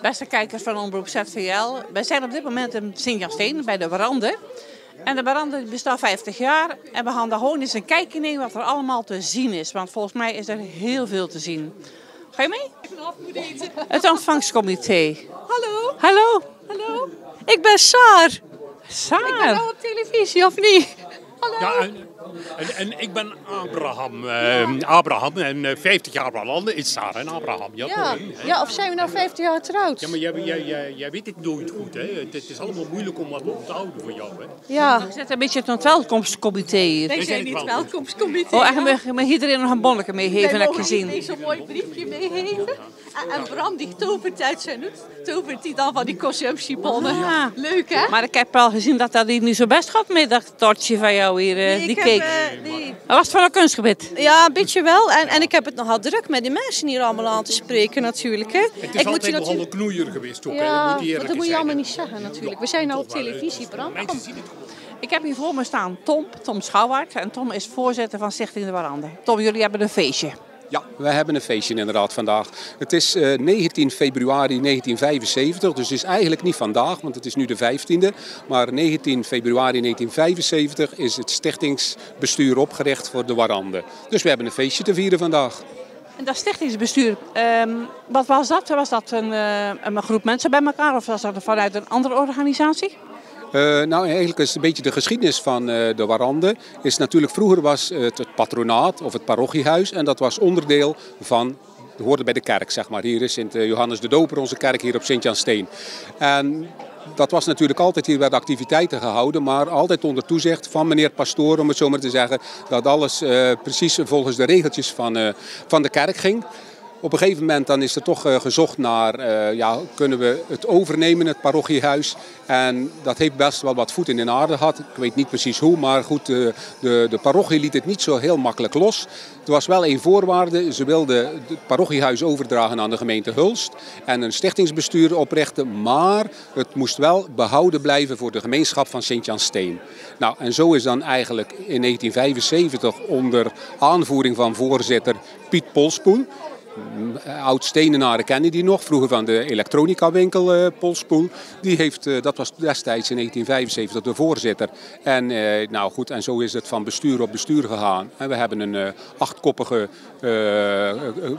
Beste kijkers van Omroep ZVL, wij zijn op dit moment in Sint-Jansteen bij de Warande. En de Warande bestaat 50 jaar en we gaan daar gewoon eens een kijkje nemen wat er allemaal te zien is. Want volgens mij is er heel veel te zien. Ga je mee? Het ontvangstcomité. Hallo. Hallo. Hallo. Ik ben Saar. Saar. Ik ben nou op televisie, of niet? Hallo. Ja, en ik ben Abraham. Abraham en 50 jaar Warande is Sarah en Abraham. Ja, of zijn we nou 50 jaar getrouwd? Ja, maar jij weet het nooit goed, hè? Het is allemaal moeilijk om wat te onthouden voor jou, hè? Ja. We zitten een beetje het welkomstcomité hier. Wij zijn niet het welkomstcomité. Oh, echt, mag iedereen nog een bonnetje meegeven, heb ik gezien. Wij mogen zo'n mooi briefje meegeven. En Bram die tovert uit zijn hoed. Tovert hij dan van die consumptiebonnen. Ja. Leuk, hè? Maar ik heb al gezien dat dat hier niet zo best gaat met dat tortje van jou hier, die cake. Dat was van een kunstgebied. Ja, een beetje wel. En ik heb het nogal druk met die mensen hier allemaal aan te spreken natuurlijk. Hè. Het is altijd nogal een knoeier geweest ook, hè? Ja, Dat moet maar dat moet je allemaal niet zeggen natuurlijk. We zijn nou op televisie, Bram. Mensen zien het goed. Ik heb hier voor me staan Tom Schouwaert. En Tom is voorzitter van Stichting de Warande. Tom, jullie hebben een feestje. Ja, wij hebben een feestje inderdaad vandaag. Het is 19 februari 1975, dus het is eigenlijk niet vandaag, want het is nu de 15e. Maar 19 februari 1975 is het stichtingsbestuur opgericht voor de Warande. Dus we hebben een feestje te vieren vandaag. En dat stichtingsbestuur, wat was dat? Was dat een groep mensen bij elkaar of was dat vanuit een andere organisatie? Nou, eigenlijk is een beetje de geschiedenis van de Warande. Is natuurlijk, vroeger was het patronaat of het parochiehuis en dat was onderdeel van, het hoorde bij de kerk, zeg maar. Hier is Sint Johannes de Doper, onze kerk hier op Sint-Jansteen. En dat was natuurlijk altijd, hier werden activiteiten gehouden, maar altijd onder toezicht van meneer Pastoor, om het zo maar te zeggen, dat alles precies volgens de regeltjes van de kerk ging. Op een gegeven moment dan is er toch gezocht naar, kunnen we het overnemen, het parochiehuis. En dat heeft best wel wat voet in de aarde gehad. Ik weet niet precies hoe, maar goed, de parochie liet het niet zo heel makkelijk los. Er was wel één voorwaarde. Ze wilden het parochiehuis overdragen aan de gemeente Hulst en een stichtingsbestuur oprichten. Maar het moest wel behouden blijven voor de gemeenschap van Sint-Jansteen. Nou, en zo is dan eigenlijk in 1975 onder aanvoering van voorzitter Piet Polspoel. Oud-Stenenaren kennen die nog, vroeger van de elektronica-winkel Polspoel. Dat was destijds in 1975 de voorzitter. En nou goed, en zo is het van bestuur op bestuur gegaan. En we hebben een 8-koppige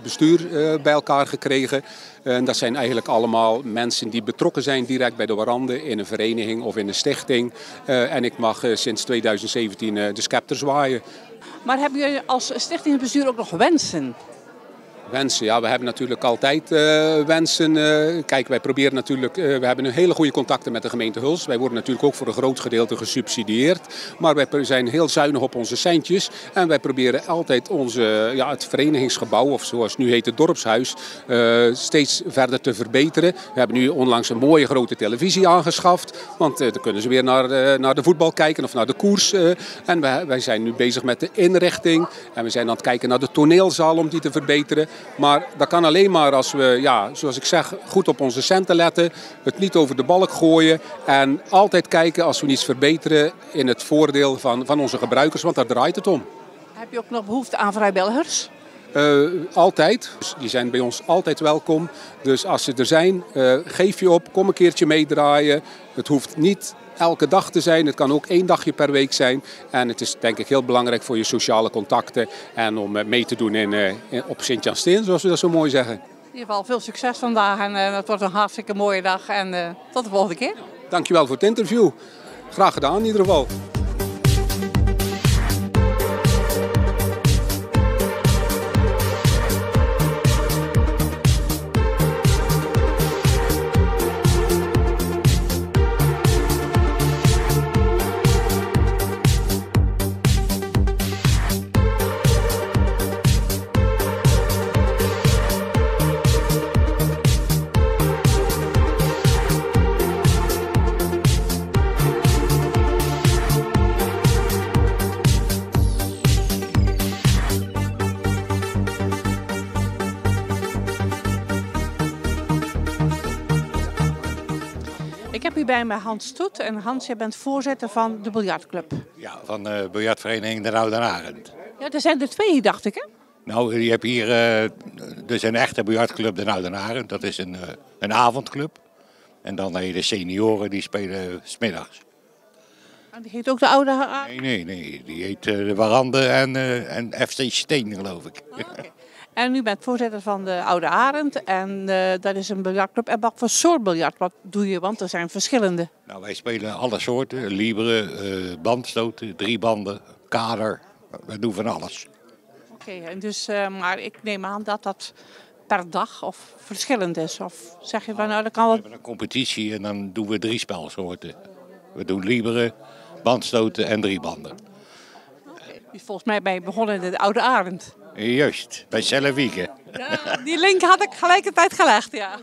bestuur bij elkaar gekregen. En dat zijn eigenlijk allemaal mensen die betrokken zijn direct bij de Warande in een vereniging of in een stichting. En ik mag sinds 2017 de scepter zwaaien. Maar hebben jullie als stichtingsbestuur ook nog wensen? Wensen, ja, we hebben natuurlijk altijd wensen. Kijk, wij proberen natuurlijk, we hebben een hele goede contacten met de gemeente Hulst. Wij worden natuurlijk ook voor een groot gedeelte gesubsidieerd. Maar wij zijn heel zuinig op onze centjes. En wij proberen altijd het verenigingsgebouw, of zoals het nu heet het dorpshuis, steeds verder te verbeteren. We hebben nu onlangs een mooie grote televisie aangeschaft. Want dan kunnen ze weer naar de voetbal kijken of naar de koers. En wij zijn nu bezig met de inrichting. En we zijn aan het kijken naar de toneelzaal om die te verbeteren. Maar dat kan alleen maar als we, zoals ik zeg, goed op onze centen letten. Het niet over de balk gooien. En altijd kijken als we iets verbeteren in het voordeel van onze gebruikers. Want daar draait het om. Heb je ook nog behoefte aan vrijwilligers? Altijd. Dus die zijn bij ons altijd welkom. Dus als ze er zijn, geef je op. Kom een keertje meedraaien. Het hoeft niet elke dag te zijn. Het kan ook 1 dagje per week zijn. En het is denk ik heel belangrijk voor je sociale contacten. En om mee te doen op Sint-Jansteen, zoals we dat zo mooi zeggen. In ieder geval veel succes vandaag. En het wordt een hartstikke mooie dag. En tot de volgende keer. Dankjewel voor het interview. Graag gedaan in ieder geval. Ik heb hier bij me Hans Stoet. En Hans, jij bent voorzitter van de biljartclub. Ja, van de biljartvereniging de Rauwe Den Arend. Ja, er zijn er 2, dacht ik, hè? Nou, je hebt hier dus een echte biljartclub, de Oudenaren. Dat is een avondclub. En dan heb je de senioren, die spelen 's middags. Die heet ook de Oude Arend? Nee. Die heet de Warande en FC Steen, geloof ik. Okay. En u bent voorzitter van de Oude Arend. En dat is een biljartclub. En wat voor soort biljart? Wat doe je? Want er zijn verschillende. Nou, wij spelen alle soorten. Libre, bandstoten, 3 banden, kader. We doen van alles. Oké, en dus, maar ik neem aan dat dat per dag of verschillend is. Of zeg je van nou, dat kan We wel... hebben een competitie en dan doen we 3 spelsoorten. We doen libre, bandstoten en 3 banden. Volgens mij ben je begonnen in de Oude Arend. Juist, bij Sellewieke. Ja, die link had ik gelijkertijd gelegd, ja.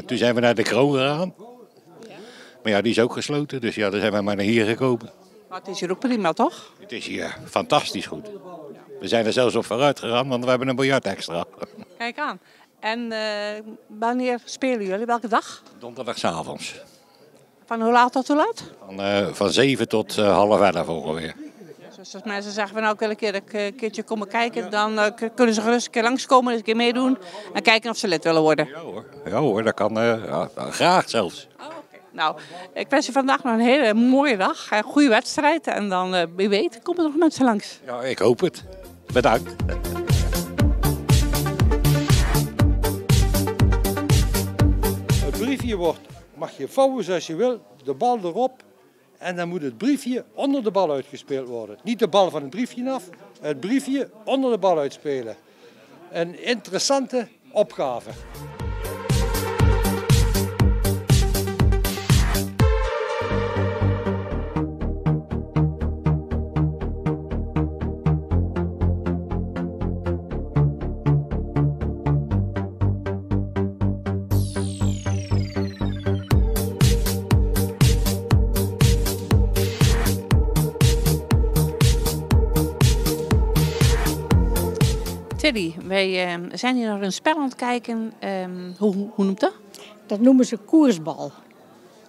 Toen zijn we naar de Kroon gegaan. Maar ja, die is ook gesloten, dus ja, dan zijn we maar naar hier gekomen. Maar het is hier ook prima, toch? Het is hier fantastisch goed. We zijn er zelfs op vooruit gegaan, want we hebben een biljart extra. Kijk aan. En wanneer spelen jullie? Welke dag? Donderdagavonds. Van hoe laat tot hoe laat? Van 7 tot 10:30 ongeveer. Dus als mensen zeggen van nou ik wil een keertje komen kijken, dan kunnen ze gerust een keer langskomen, eens een keer meedoen en kijken of ze lid willen worden. Ja hoor, dat kan graag zelfs. Nou, ik wens je vandaag nog een hele mooie dag, een goede wedstrijd en dan wie weet komen er nog mensen langs. Ja, ik hoop het. Bedankt. Het briefje mag je vouwen zoals je wil, de bal erop. En dan moet het briefje onder de bal uitgespeeld worden. Niet de bal van het briefje af, het briefje onder de bal uitspelen. Een interessante opgave. Tilly, wij zijn hier naar een spel aan het kijken. Hoe noemt dat? Dat noemen ze koersbal.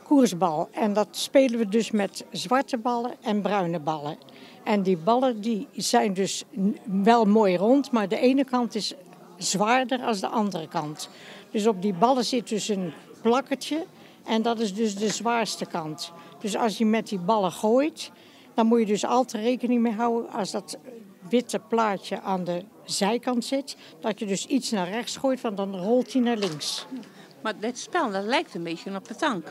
Koersbal. En dat spelen we dus met zwarte ballen en bruine ballen. En die ballen die zijn dus wel mooi rond, maar de ene kant is zwaarder dan de andere kant. Dus op die ballen zit dus een plakkertje en dat is dus de zwaarste kant. Dus als je met die ballen gooit, dan moet je dus altijd rekening mee houden als dat witte plaatje aan de zijkant zit, dat je dus iets naar rechts gooit, want dan rolt hij naar links. Maar dit spel, dat lijkt een beetje op petanque.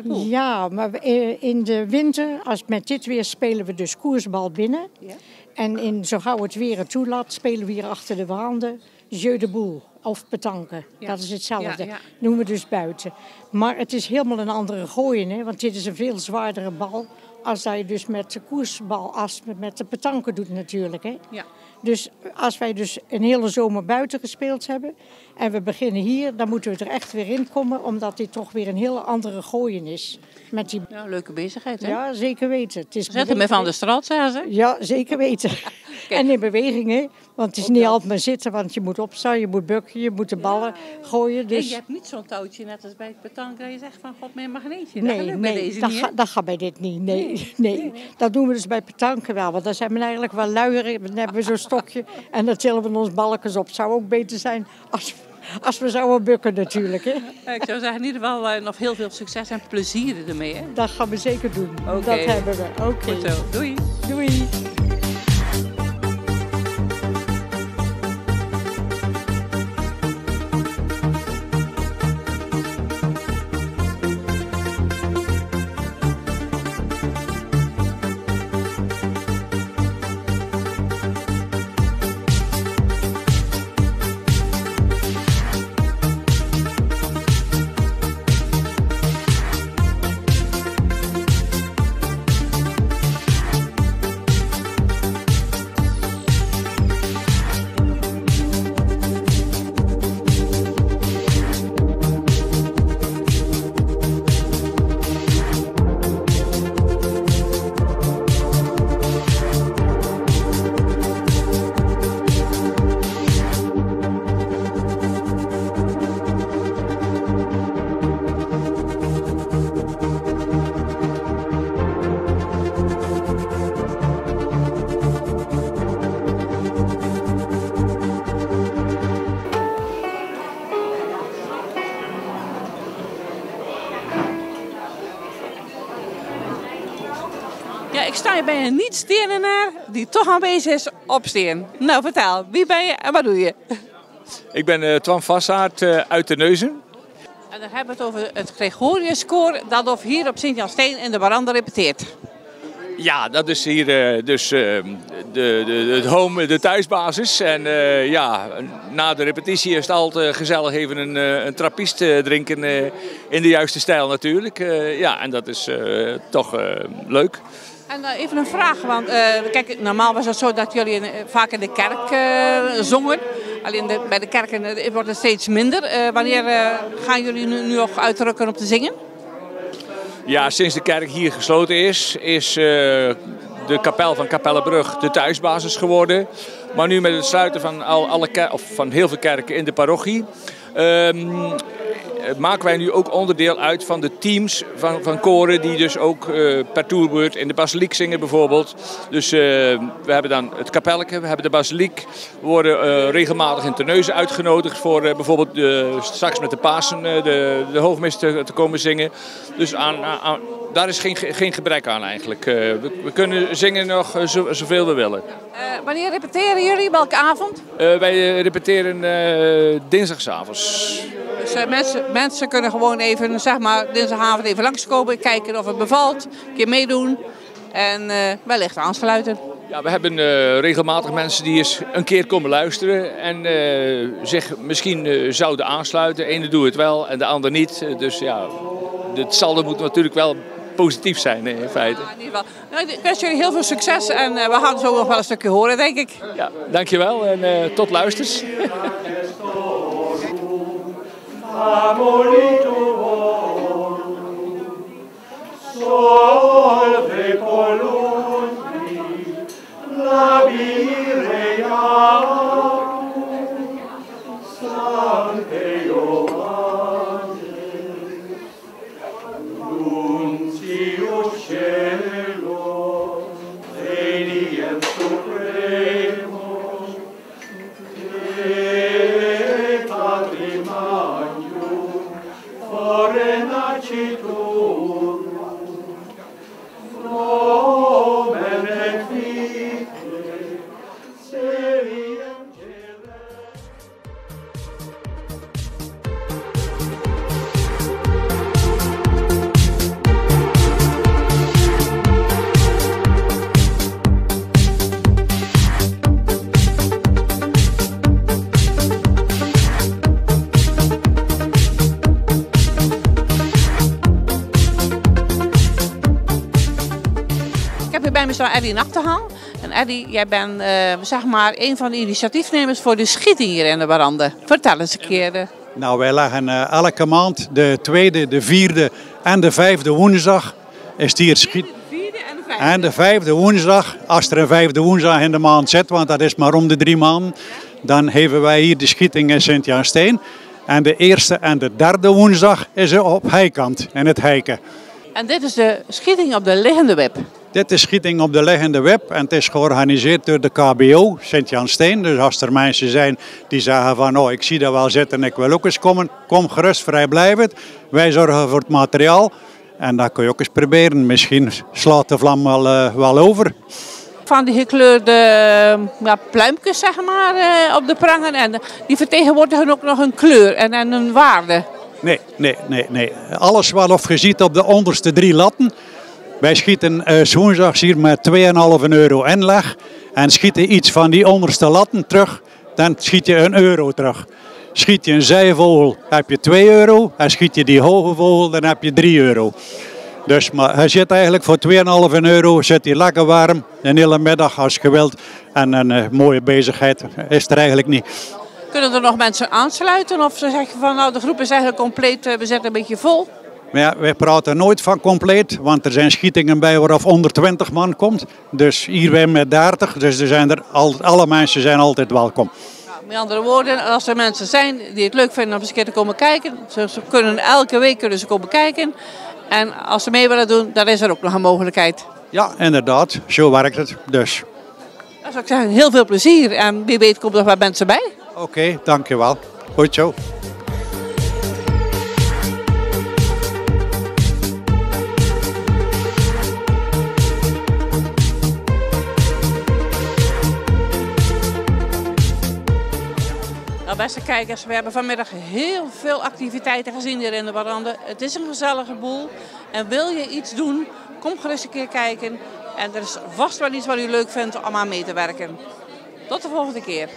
Ja, maar in de winter, met dit weer, spelen we dus koersbal binnen. Ja. En zo gauw het weer het toelaat, spelen we hier achter de veranden jeu de boule of petanque. Ja. Dat is hetzelfde. Ja. Noemen we dus buiten. Maar het is helemaal een andere gooien, hè? Want dit is een veel zwaardere bal als dat je dus met de koersbal, met de petanque doet natuurlijk. Hè? Ja. Dus als wij dus een hele zomer buiten gespeeld hebben en we beginnen hier, dan moeten we er echt weer in komen, omdat dit toch weer een hele andere gooien is. Met die... Ja, leuke bezigheid, hè? Ja, zeker weten. Zet hem even van de straat, zeggen ze. Ja, zeker weten. En in bewegingen, want het is niet altijd maar zitten, want je moet opstaan, je moet bukken, je moet de ballen gooien. Dus... En je hebt niet zo'n touwtje, net als bij het petanque, dat je zegt van god, mijn magneetje. Nee, dat gaat bij dit niet. Nee. Dat doen we dus bij petanque wel, want dan zijn we eigenlijk wel luier. Dan hebben we zo'n stokje en dan tillen we ons balkjes op. Het zou ook beter zijn als we zouden bukken natuurlijk. Hè? Ik zou zeggen in ieder geval nog heel veel succes en plezier ermee. Hè? Dat gaan we zeker doen. Okay. Dat hebben we. Oké. Goed zo. Doei. Doei. Ik sta hier bij een niet-stenenaar die toch aanwezig is op steen. Nou, vertel, wie ben je en wat doe je? Ik ben Twan Vassaert uit Terneuzen. En dan hebben we het over het Gregoriuskoor dat hier op Sint-Jan-Steen in de Warande repeteert. Ja, dat is hier het home, de thuisbasis. En ja, na de repetitie is het altijd gezellig even een trappist drinken in de juiste stijl natuurlijk. Ja, en dat is toch leuk. En even een vraag, want kijk, normaal was het zo dat jullie vaak in de kerk zongen. Alleen bij de kerken wordt het steeds minder. Wanneer gaan jullie nu nog uitrukken om te zingen? Ja, sinds de kerk hier gesloten is de kapel van Kapellenbrug de thuisbasis geworden. Maar nu met het sluiten van heel veel kerken in de parochie maken wij nu ook onderdeel uit van de teams van koren die dus ook per toerbeurt in de basiliek zingen bijvoorbeeld. Dus we hebben dan het kapelletje, we hebben de basiliek. We worden regelmatig in Terneuzen uitgenodigd voor bijvoorbeeld straks met de Pasen de hoogmis te komen zingen. Dus daar is geen gebrek aan eigenlijk. We kunnen zingen nog zoveel we willen. Wanneer repeteren jullie? Welke avond? Wij repeteren dinsdagsavonds. Dus mensen kunnen gewoon even, zeg maar, dinsdagavond even langskomen, kijken of het bevalt, een keer meedoen en wellicht aansluiten. Ja, we hebben regelmatig mensen die eens een keer komen luisteren en zich misschien zouden aansluiten. De ene doet het wel en de ander niet. Dus ja, het saldo moet natuurlijk wel positief zijn in feite. Ja, in ieder geval. Nou, ik wens jullie heel veel succes en we gaan zo nog wel een stukje horen, denk ik. Ja, dankjewel en tot luisters. Solve columni, labire iactum, Sancte Ioanne, Nuntius Cielo, Veniem Supremo, et patrimonium, fore nascitur, nomen et vitae, seriem Bij me staan Eddy Nachtegaal. En Eddy, jij bent zeg maar een van de initiatiefnemers voor de schieting hier in de Warande. Vertel eens een keer. Nou, wij leggen elke maand de tweede, de vierde en de vijfde woensdag is hier schiet. En de vijfde woensdag, als er een vijfde woensdag in de maand zit, want dat is maar om de 3 maanden, dan hebben wij hier de schieting in Sint-Jan-Steen. En de eerste en de derde woensdag is er op Heikant, in het Heiken. En dit is de schieting op de liggende web. Dit is schieting op de liggende web en het is georganiseerd door de KBO Sint-Jan-Steen. Dus als er mensen zijn die zeggen van oh, ik zie dat wel zitten en ik wil ook eens komen, kom gerust vrijblijvend. Wij zorgen voor het materiaal en dat kun je ook eens proberen. Misschien slaat de vlam wel over. Van die gekleurde pluimpjes zeg maar, op de prangen en die vertegenwoordigen ook nog een kleur en een waarde. Nee. Alles wat je ziet op de onderste 3 latten. Wij schieten woensdags hier met €2,5 inleg. En schiet je iets van die onderste latten terug, dan schiet je €1 terug. Schiet je een zijvogel, heb je €2. En schiet je die hoge vogel, dan heb je €3. Dus maar je zit eigenlijk voor €2,5 zit je lekker warm. Een hele middag als je wilt. En een mooie bezigheid is er eigenlijk niet. Kunnen er nog mensen aansluiten? Of ze zeggen van nou de groep is eigenlijk compleet, we zitten een beetje vol? Maar ja, wij praten nooit van compleet, want er zijn schietingen bij waarop 120 man komt. Dus hier weer met 30, dus alle mensen zijn altijd welkom. Nou, met andere woorden, als er mensen zijn die het leuk vinden om eens een keer te komen kijken, ze kunnen elke week komen kijken. En als ze mee willen doen, dan is er ook nog een mogelijkheid. Ja, inderdaad, zo werkt het dus. Dan zou ik zeggen, heel veel plezier en wie weet komt er wat mensen bij. Oké, dankjewel. Goed zo. beste kijkers, we hebben vanmiddag heel veel activiteiten gezien hier in de Warande. Het is een gezellige boel. En wil je iets doen, kom gerust een keer kijken. En er is vast wel iets wat u leuk vindt om aan mee te werken. Tot de volgende keer.